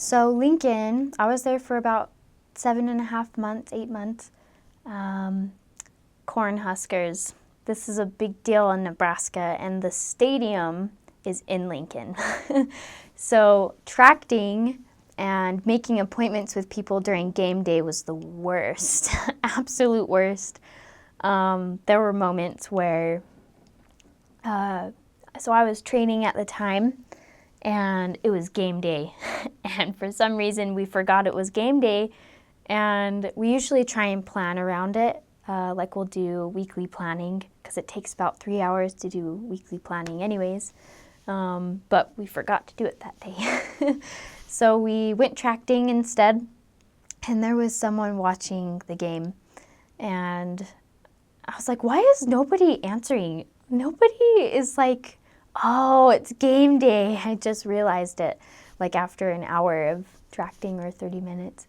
So Lincoln, I was there for about 7.5 months, 8 months. Cornhuskers. This is a big deal in Nebraska, and the stadium is in Lincoln. So tracting and making appointments with people during game day was the worst, absolute worst. There were moments where, so I was training at the time, and it was game day. And for some reason, we forgot it was game day, and we usually try and plan around it. Like we'll do weekly planning, because it takes about 3 hours to do weekly planning anyways. But we forgot to do it that day. So we went tracting instead, and there was someone watching the game, and I was like, why is nobody answering? Nobody is like, oh, it's game day. I just realized it, like after an hour of tracting or 30 minutes.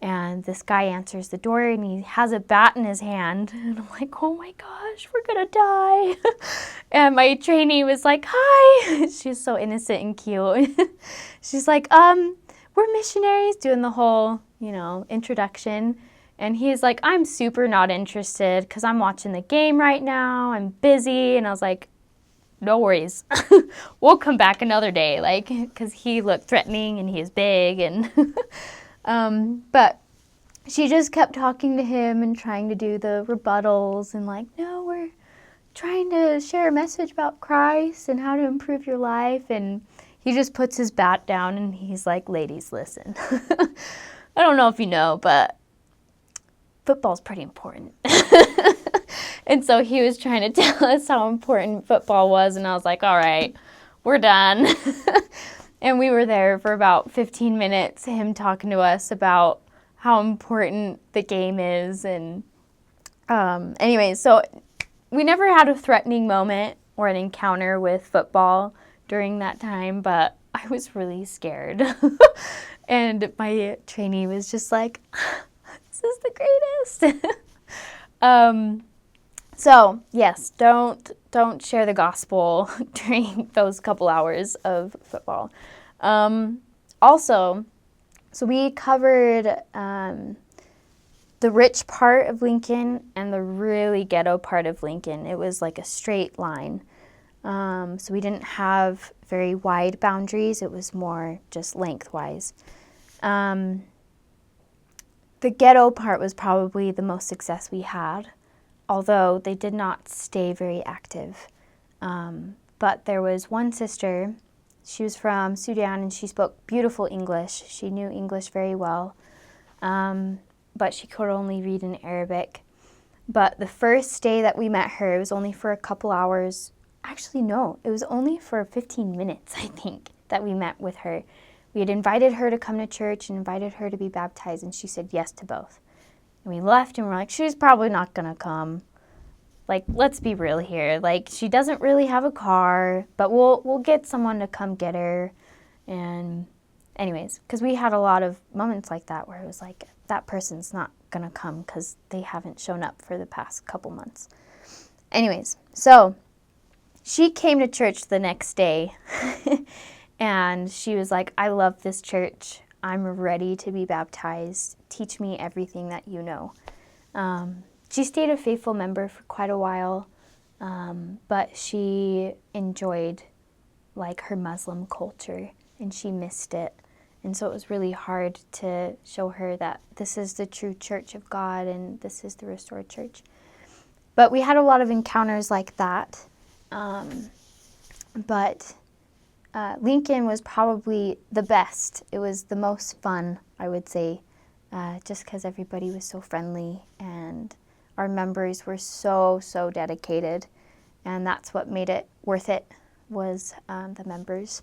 And this guy answers the door, and he has a bat in his hand. And I'm like, oh my gosh, we're gonna die. And my trainee was like, hi. She's so innocent and cute. She's like, we're missionaries, doing the whole, introduction. And he's like, I'm super not interested because I'm watching the game right now. I'm busy. And I was like, no worries. We'll come back another day. Like, because he looked threatening and he's big. And but she just kept talking to him and trying to do the rebuttals and like, no, we're trying to share a message about Christ and how to improve your life. And he just puts his bat down and he's like, ladies, listen. I don't know if you know, but football's pretty important. And so he was trying to tell us how important football was, and I was like, all right, we're done. And we were there for about 15 minutes, him talking to us about how important the game is. And anyway, so we never had a threatening moment or an encounter with football during that time, but I was really scared. And my trainee was just like, this is the greatest. So yes, don't share the gospel during those couple hours of football. Also, so we covered the rich part of Lincoln and the really ghetto part of Lincoln. It was like a straight line. So we didn't have very wide boundaries. It was more just lengthwise. The ghetto part was probably the most success we had, although they did not stay very active. But there was one sister, she was from Sudan, and she spoke beautiful English. She knew English very well, but she could only read in Arabic. But the first day that we met her, it was only for a couple hours. Actually, no, it was only for 15 minutes, I think, that we met with her. We had invited her to come to church and invited her to be baptized, and she said yes to both. And we left, and we're like, she's probably not going to come. Like, let's be real here. Like, she doesn't really have a car, but we'll get someone to come get her. And anyways, because we had a lot of moments like that where it was like, that person's not going to come because they haven't shown up for the past couple months. Anyways, so she came to church the next day, and she was like, I love this church. I'm ready to be baptized. Teach me everything that you know. She stayed a faithful member for quite a while, but she enjoyed like her Muslim culture, and she missed it. And so it was really hard to show her that this is the true church of God and this is the restored church. But we had a lot of encounters like that. But Lincoln was probably the best. It was the most fun, I would say, just because everybody was so friendly and our members were so dedicated. And that's what made it worth it, was the members.